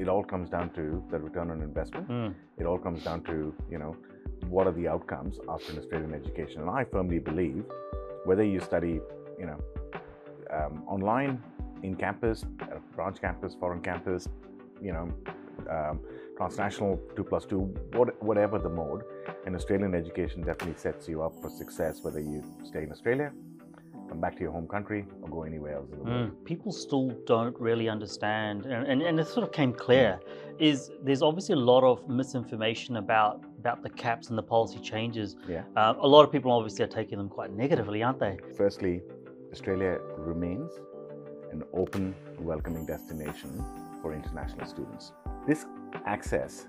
It all comes down to the return on investment. It all comes down to, what are the outcomes after an Australian education? And I firmly believe whether you study, online, in campus, at a branch campus, foreign campus, transnational 2+2, whatever the mode, an Australian education definitely sets you up for success, whether you stay in Australia, come back to your home country, or go anywhere else in the world. People still don't really understand, and it sort of came clear, is there's obviously a lot of misinformation about the caps and the policy changes. Yeah. A lot of people obviously are taking them quite negatively, aren't they? Firstly, Australia remains an open, welcoming destination for international students. This access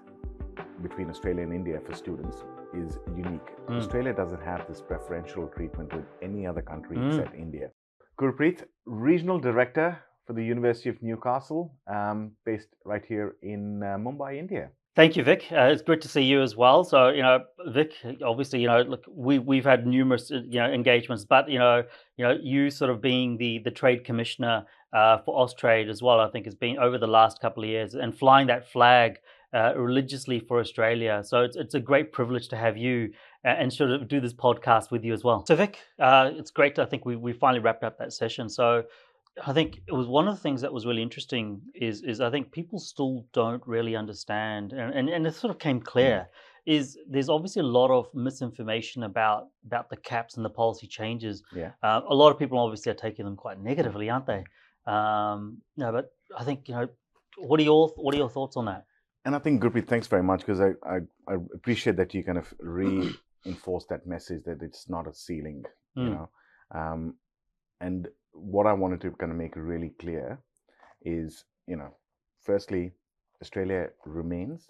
between Australia and India for students is unique. Australia doesn't have this preferential treatment with any other country except India. Gurpreet, Regional Director for the University of Newcastle, based right here in Mumbai, India. Thank you, Vik. It's great to see you as well. So, Vik, obviously, look, we've had numerous, engagements, but, you sort of being the trade commissioner for Austrade as well, I think has been over the last couple of years and flying that flag religiously for Australia. So it's a great privilege to have you and sort of do this podcast with you as well. So, Vik, it's great. I think we finally wrapped up that session. So, I think it was one of the things that was really interesting is I think people still don't really understand, and it sort of came clear, is there's obviously a lot of misinformation about the caps and the policy changes. Yeah. A lot of people obviously are taking them quite negatively, aren't they? No, but I think, what are your thoughts on that? And I think, Gurpreet, thanks very much, because I appreciate that you kind of reinforce that message that it's not a ceiling, and what I wanted to kind of make really clear is, firstly, Australia remains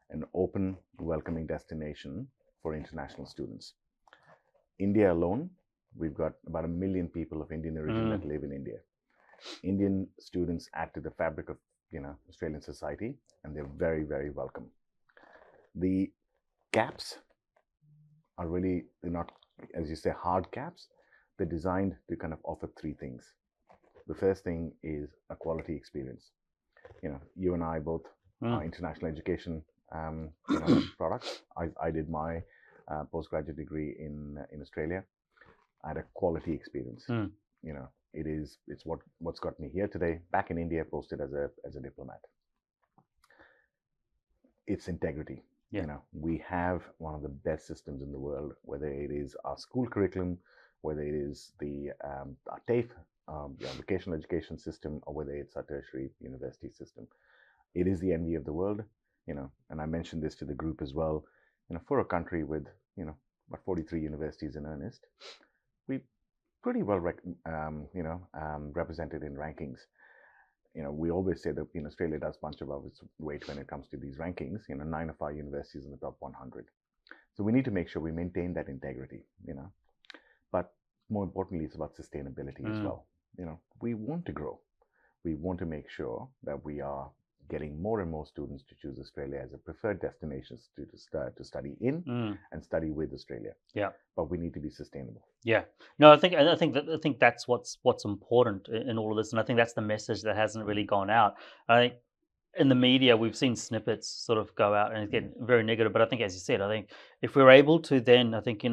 an open, welcoming destination for international students. India alone, we've got about 1 million people of Indian origin that live in India. Indian students add to the fabric of, Australian society, and they're very, very welcome. The caps are really, they're not, as you say, hard caps. They're designed to kind of offer three things. The first thing is a quality experience. You and I both are international education products. I did my postgraduate degree in Australia. I had a quality experience. It's what's got me here today, back in India, posted as a diplomat. It's integrity. Yeah. We have one of the best systems in the world, whether it is our school curriculum, whether it is our TAFE, vocational education system, or whether it's our tertiary university system. It is the envy of the world, and I mentioned this to the group as well. For a country with, about 43 universities in earnest, we pretty well represented in rankings. We always say that Australia does punch above its weight when it comes to these rankings. 9 of our universities in the top 100. So we need to make sure we maintain that integrity. But more importantly, it's about sustainability as well. We want to grow. We want to make sure that we are getting more and more students to choose Australia as a preferred destination to study in and study with Australia. Yeah. But we need to be sustainable. Yeah. No, I think that's what's important in all of this, and I think that's the message that hasn't really gone out. I think in the media we've seen snippets sort of go out and it's getting very negative, but I think, as you said, I think if we're able to then, I think,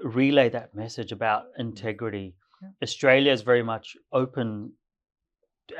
relay that message about integrity. Australia is very much open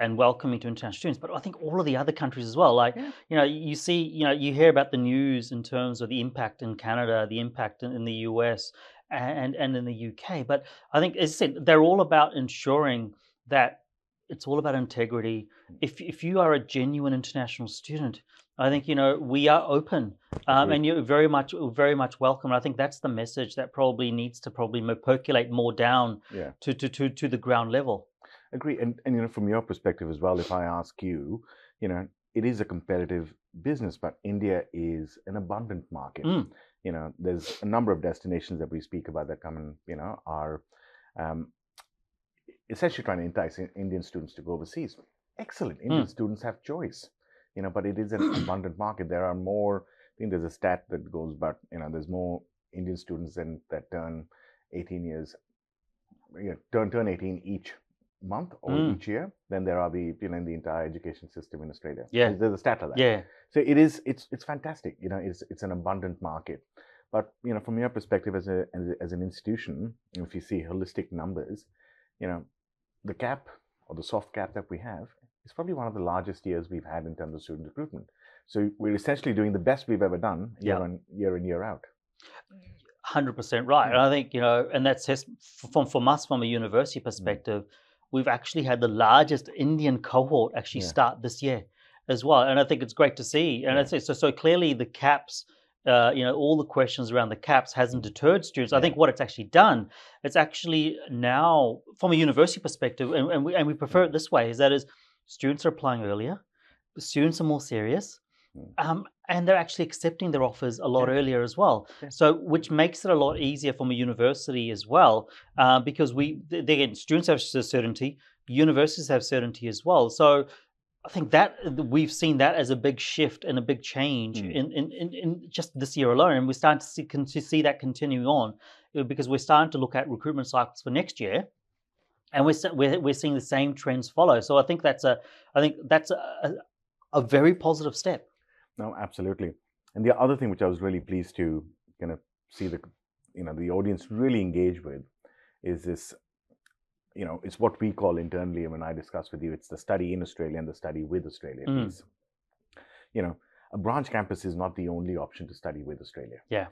and welcoming to international students, but I think all of the other countries as well. Like, you see, you hear about the news in terms of the impact in Canada, the impact in the US and in the UK. But I think, as I said, they're all about ensuring that it's all about integrity. If you are a genuine international student, I think, we are open, and you're very much welcome. And I think that's the message that probably needs to percolate more down to the ground level. Agree. And from your perspective as well, if I ask you, it is a competitive business, but India is an abundant market. There's a number of destinations that we speak about that come and, are essentially trying to entice Indian students to go overseas. Excellent. Indian students have choice, but it is an abundant market. There are more, I think there's a stat that goes about, there's more Indian students that turn 18 years, turn 18 each month or each year than there are in the entire education system in Australia. Yeah. There's a stat of that. Yeah. So it's fantastic. It's an abundant market. But from your perspective as an institution, if you see holistic numbers, the cap or the soft cap that we have is probably one of the largest years we've had in terms of student recruitment. So we're essentially doing the best we've ever done year in, year out. 100% right. And I think, and that's from us, from a university perspective, we've actually had the largest Indian cohort actually start this year as well. And I think it's great to see. And I'd say, so clearly the caps, all the questions around the caps hasn't deterred students. I think what it's actually done, it's actually now, from a university perspective, and we prefer it this way, is students are applying earlier, students are more serious, and they're actually accepting their offers a lot earlier as well. So, which makes it a lot easier from a university as well, because students have certainty, universities have certainty as well. So, I think that we've seen that as a big shift and a big change in just this year alone, and we're starting to see that continuing on, because we're starting to look at recruitment cycles for next year, and we're seeing the same trends follow. So I think that's a very positive step. No, absolutely. And the other thing which I was really pleased to kind of see the audience really engage with is this. It's what we call internally, when I discuss with you, it's the study in Australia and the study with Australia piece. A branch campus is not the only option to study with Australia. Yeah.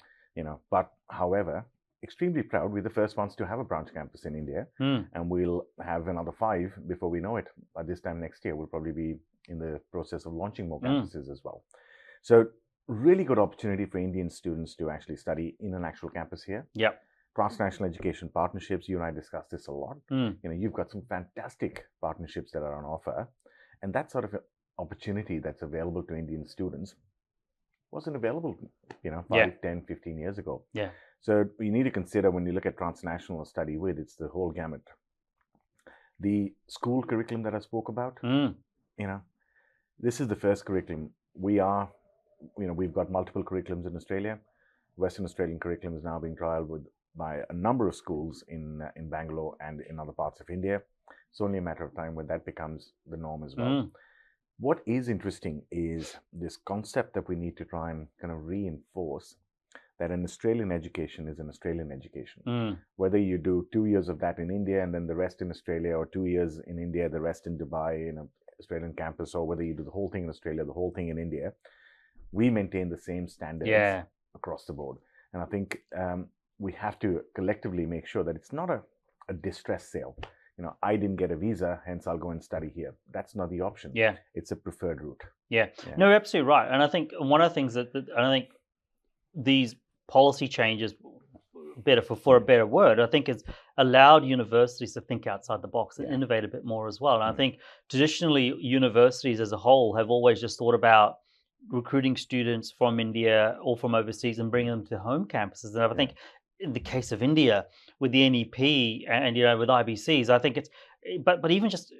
But however, extremely proud, we're the first ones to have a branch campus in India, and we'll have another 5 before we know it. By this time next year, we'll probably be in the process of launching more campuses as well. So really good opportunity for Indian students to actually study in an actual campus here. Yeah. Transnational education partnerships, you and I discussed this a lot. You've got some fantastic partnerships that are on offer, and that sort of opportunity that's available to Indian students wasn't available 5, 10, 15 years ago. Yeah. So you need to consider, when you look at transnational study with, it's the whole gamut. The school curriculum that I spoke about, this is the first curriculum. We've got multiple curriculums in Australia. Western Australian curriculum is now being trialed by a number of schools in Bangalore and in other parts of India. It's only a matter of time when that becomes the norm as well. What is interesting is this concept that we need to try and kind of reinforce, that an Australian education is an Australian education. Whether you do 2 years of that in India and then the rest in Australia, or 2 years in India, the rest in Dubai, in an Australian campus, or whether you do the whole thing in Australia, the whole thing in India, we maintain the same standards across the board. And I think we have to collectively make sure that it's not a distress sale. I didn't get a visa, hence I'll go and study here. That's not the option. Yeah. It's a preferred route. Yeah. No, you're absolutely right. And I think one of the things that I think these policy changes, for a better word, I think it's allowed universities to think outside the box and innovate a bit more as well. And I think traditionally universities as a whole have always just thought about recruiting students from India or from overseas and bringing them to home campuses. And I think in the case of India with the NEP and with IBCs, I think it's, but even just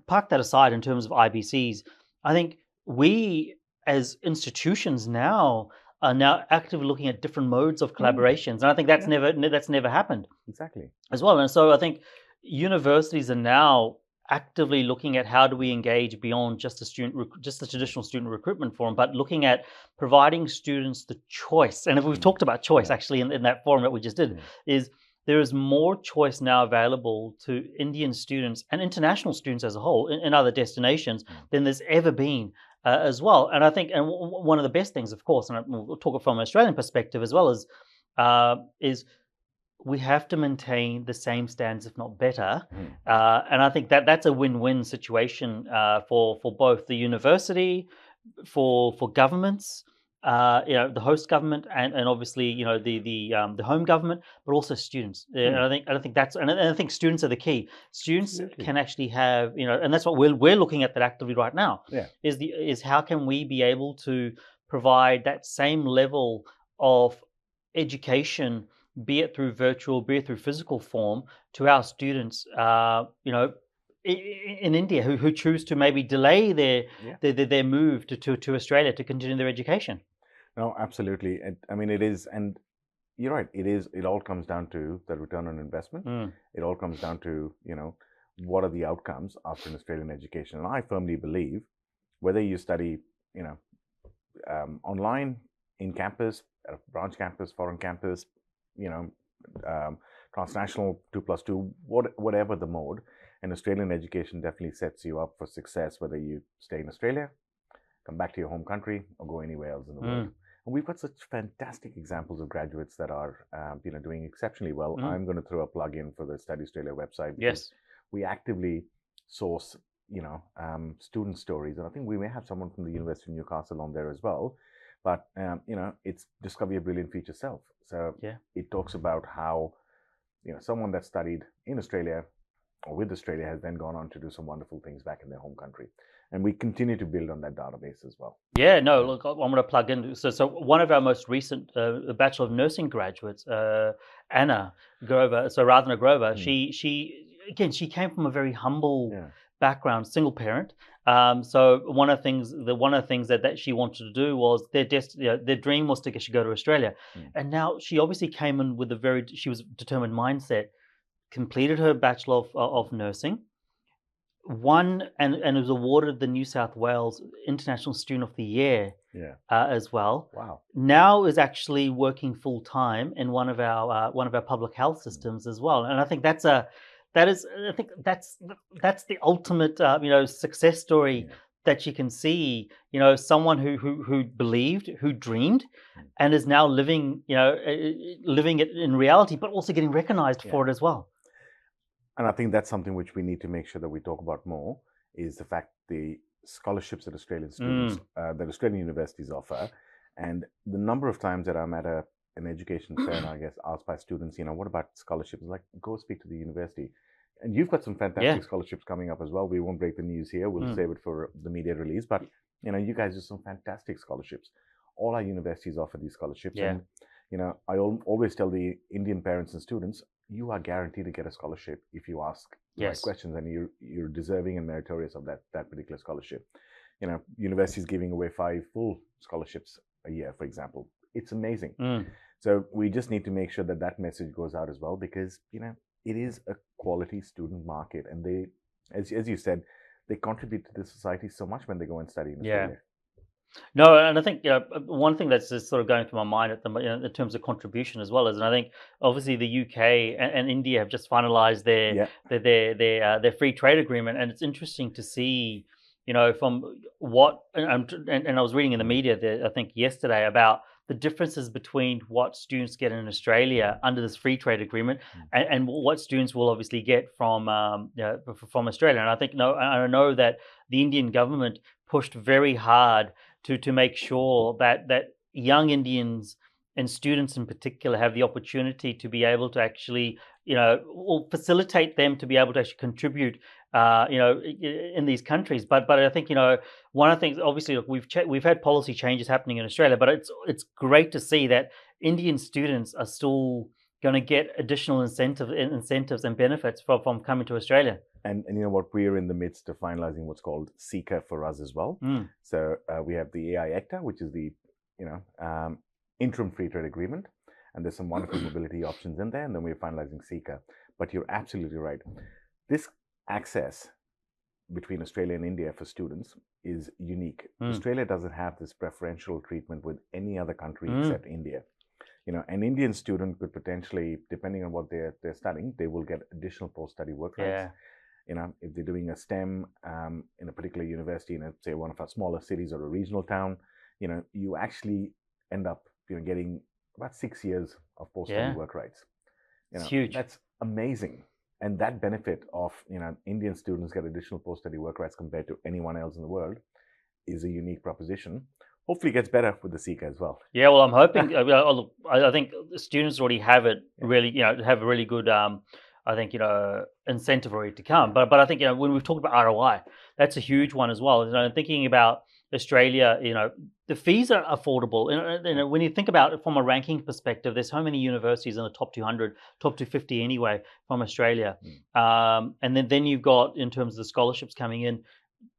park that aside in terms of IBCs, I think we as institutions now are actively looking at different modes of collaborations, and I think that's never happened. Exactly. As well. And so I think universities are now actively looking at how do we engage beyond just the traditional student recruitment forum, but looking at providing students the choice. And if we've talked about choice actually in that forum that we just did, is there is more choice now available to Indian students and international students as a whole in other destinations than there's ever been as well. And I think, and one of the best things, of course, and we'll talk from an Australian perspective as well, is we have to maintain the same standards, if not better. And I think that's a win-win situation for both the university, for governments, the host government, and obviously the home government, but also students. And I think that's, and I think students are the key. Students can actually have, and that's what we're looking at that actively right now. Is how can we be able to provide that same level of education, be it through virtual, be it through physical form, to our students, in India who choose to maybe delay their move to Australia to continue their education. No, absolutely. I mean, it is, and you're right. It is. It all comes down to the return on investment. It all comes down to what are the outcomes after an Australian education. And I firmly believe whether you study, online, in campus, at a branch campus, foreign campus, you know, transnational 2+2, whatever the mode, an Australian education definitely sets you up for success, whether you stay in Australia, come back to your home country, or go anywhere else in the world. And we've got such fantastic examples of graduates that are, doing exceptionally well. I'm going to throw a plug in for the Study Australia website. Yes. We actively source, student stories, and I think we may have someone from the University of Newcastle on there as well. But it's Discover Your Brilliant Future Self. So it talks about how someone that studied in Australia or with Australia has then gone on to do some wonderful things back in their home country. And we continue to build on that database as well. Yeah, no, look, I'm going to plug in. So one of our most recent Bachelor of Nursing graduates, Anna Grover, so Radhana Grover, she came from a very humble background, single parent. So one of the things that she wanted to do was their dream was to go to Australia. And now she obviously came in with she was determined mindset, completed her Bachelor of Nursing, won and was awarded the New South Wales International Student of the Year as well. Wow. Now is actually working full time in one of our public health systems as well. And I think that's the ultimate success story that you can see. Someone who believed, who dreamed, and is now living it in reality, but also getting recognized for it as well. And I think that's something which we need to make sure that we talk about more, is the fact the scholarships that Australian students, that Australian universities offer, and the number of times that I'm at an education fair, and I guess asked by students, what about scholarships? Like, go speak to the university. And you've got some fantastic scholarships coming up as well. We won't break the news here. We'll save it for the media release. But, you guys do some fantastic scholarships. All our universities offer these scholarships. Yeah. And, I always tell the Indian parents and students, you are guaranteed to get a scholarship if you ask the right questions, and you're deserving and meritorious of that particular scholarship. Universities giving away 5 full scholarships a year, for example. It's amazing. So we just need to make sure that message goes out as well, because, it is a quality student market, and they, as you said, they contribute to the society so much when they go and study in Australia. No, and I think one thing that's just sort of going through my mind at the in terms of contribution as well is, and I think obviously the UK and India have just finalised their free trade agreement, and it's interesting to see, from what and I was reading in the media I think yesterday about the differences between what students get in Australia under this free trade agreement and what students will obviously get from Australia. And I think I know that the Indian government pushed very hard to make sure that young Indians and students in particular have the opportunity to be able to actually, or facilitate them to be able to actually contribute, in these countries. But I think, one of the things, obviously, look, we've had policy changes happening in Australia, but it's great to see that Indian students are still going to get additional incentives and benefits from coming to Australia. And you know what, we're in the midst of finalizing what's called SECA for us as well. So we have the AI ECTA, which is the interim free trade agreement, and there's some wonderful mobility options in there, and then we're finalizing SECA. But you're absolutely right. This access between Australia and India for students is unique. Australia doesn't have this preferential treatment with any other country except India. An Indian student could potentially, depending on what they're studying, they will get additional post-study work rights. If they're doing a STEM in a particular university in, say, one of our smaller cities or a regional town, you actually end up getting about 6 years of post-study work rights. It's huge. That's amazing. And that benefit of, Indian students get additional post-study work rights compared to anyone else in the world is a unique proposition. Hopefully it gets better with the SECA as well. Yeah, well, I'm hoping. I think the students already have it really, have a really good, incentive already to come. But I think, when we've talked about ROI, that's a huge one as well. Thinking about Australia, the fees are affordable. When you think about it from a ranking perspective, there's so many universities in the top 200, top 250 anyway from Australia. And then you've got, in terms of the scholarships coming in,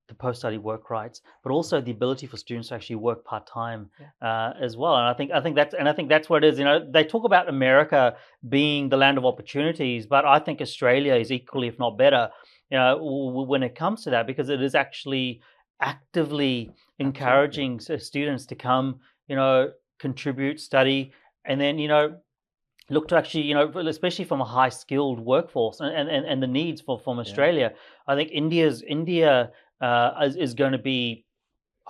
the post-study work rights, but also the ability for students to actually work part-time as well. And I think that's what it is. They talk about America being the land of opportunities, but I think Australia is equally, if not better, when it comes to that, because it is actually actively encouraging students to come, contribute, study, and then look to actually, especially from a high skilled workforce and the needs from Australia. I think India is going to be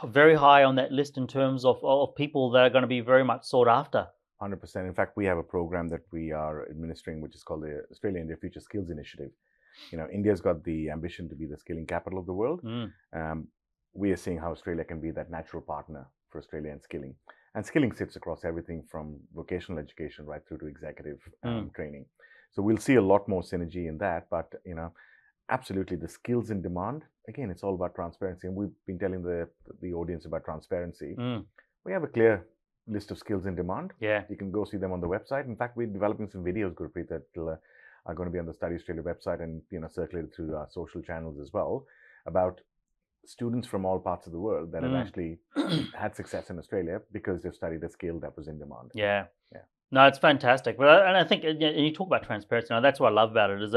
very high on that list in terms of people that are going to be very much sought after. 100%. In fact, we have a program that we are administering, which is called the Australia India Future Skills Initiative. India's got the ambition to be the skilling capital of the world. We are seeing how Australia can be that natural partner for Australia in skilling. And skilling sits across everything from vocational education right through to executive training. So we'll see a lot more synergy in that. But, absolutely, the skills in demand, again, it's all about transparency. And we've been telling the audience about transparency. We have a clear list of skills in demand. Yeah. You can go see them on the website. In fact, we're developing some videos, Gurpreet, that are going to be on the Study Australia website and circulated through our social channels as well, about students from all parts of the world that have actually had success in Australia because they've studied a skill that was in demand. Yeah. No, it's fantastic. But I think, and you talk about transparency. Now, that's what I love about it, is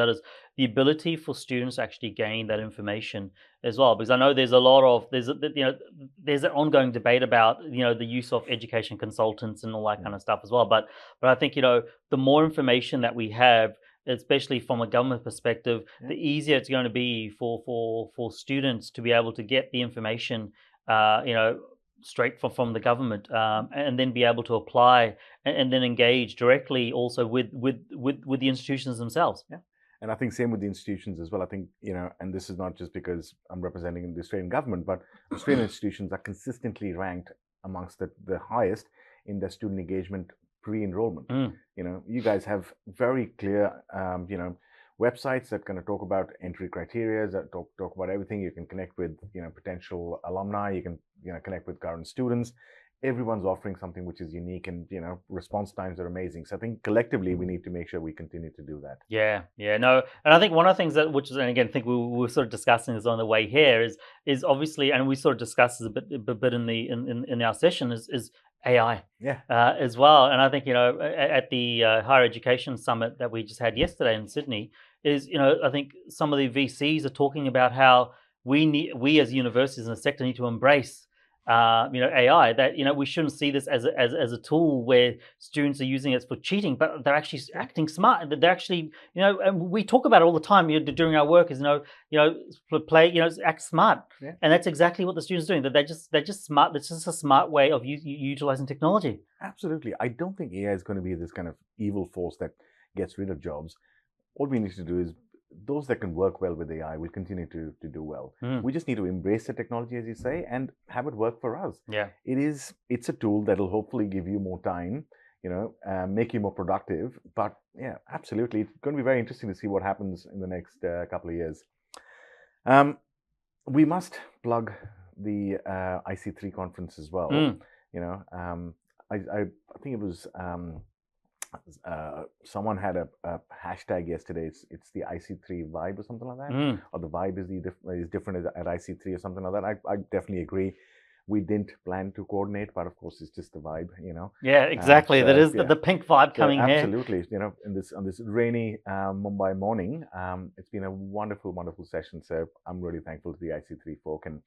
the ability for students to actually gain that information as well. Because I know there's there's an ongoing debate about the use of education consultants and all that kind of stuff as well. But I think the more information that we have, especially from a government perspective, the easier it's going to be for students to be able to get the information, straight from the government, and then be able to apply and then engage directly also with the institutions themselves. Yeah. And I think same with the institutions as well. I think, and this is not just because I'm representing the Australian government, but Australian institutions are consistently ranked amongst the highest in their student engagement pre-enrollment. You guys have very clear, websites that kind of talk about entry criteria, that talk about everything. You can connect with, potential alumni. You can, connect with current students. Everyone's offering something which is unique, and response times are amazing. So I think collectively we need to make sure we continue to do that. Yeah, no, and I think one of the things and again, I think we were sort of discussing this on the way here is obviously, and we sort of discussed this a bit in our session, is AI as well. And I think at the higher education summit that we just had yesterday in Sydney, is I think some of the VCs are talking about how we as universities in the sector need to embrace AI, that we shouldn't see this as a tool where students are using it for cheating, but they're actually acting smart. They're actually and we talk about it all the time during our work, is act smart, and that's exactly what the students are doing. That they're just smart. It's just a smart way of utilizing technology. Absolutely, I don't think AI is going to be this kind of evil force that gets rid of jobs. All we need to do is, those that can work well with AI will continue to do well. We just need to embrace the technology, as you say, and have it work for us. Yeah, it's a tool that will hopefully give you more time, make you more productive. But yeah, absolutely, it's going to be very interesting to see what happens in the next couple of years. We must plug the IC3 conference as well. I think it was. Someone had a hashtag yesterday. It's the IC3 vibe or something like that, or the vibe is different at IC3 or something like that. I definitely agree. We didn't plan to coordinate, but of course it's just the vibe, Yeah, exactly. That is the pink vibe coming here. Absolutely, on this rainy Mumbai morning, it's been a wonderful session. So I'm really thankful to the IC3 folk, and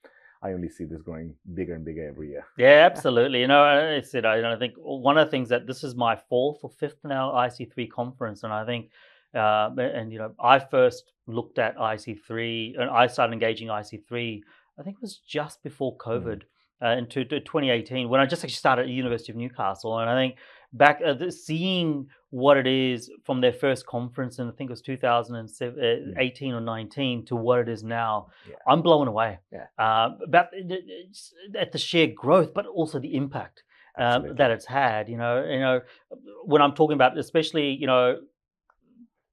I only see this growing bigger and bigger every year. Yeah, absolutely. I said, I think one of the things that this is my fourth or fifth now IC3 conference, and I think, I first looked at IC3 and I started engaging IC3. I think it was just before COVID, into 2018, when I just actually started at the University of Newcastle, and I think back seeing what it is from their first conference, and I think it was 2018 or 19, to what it is now, I'm blown away about at the sheer growth, but also the impact that it's had. When I'm talking about, especially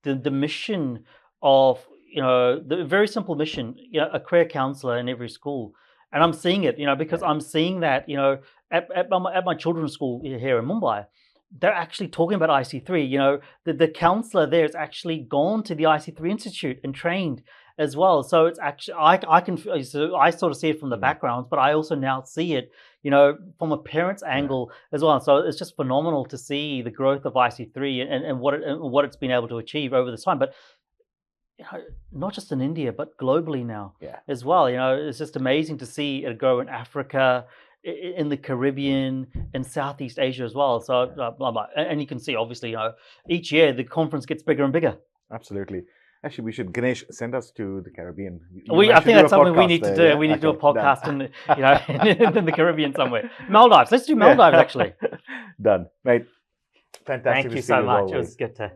the mission of the very simple mission, a career counselor in every school. And I'm seeing it, because I'm seeing that, at my children's school here in Mumbai, they're actually talking about IC3. The counselor there has actually gone to the IC3 Institute and trained as well. So it's actually, I sort of see it from the backgrounds, but I also now see it, from a parent's angle as well. So it's just phenomenal to see the growth of IC3 and what it's been able to achieve over this time. But not just in India, but globally now Yeah. as well. It's just amazing to see it grow in Africa, in the Caribbean, in Southeast Asia as well. So, and you can see, obviously, each year the conference gets bigger and bigger. Absolutely. Actually, we should, Ganesh, send us to the Caribbean. I think that's something we need to do. Yeah? We need to do a podcast in the Caribbean somewhere. Maldives. Let's do Maldives, actually. Done. Right. Fantastic. Thank you so much. It was good to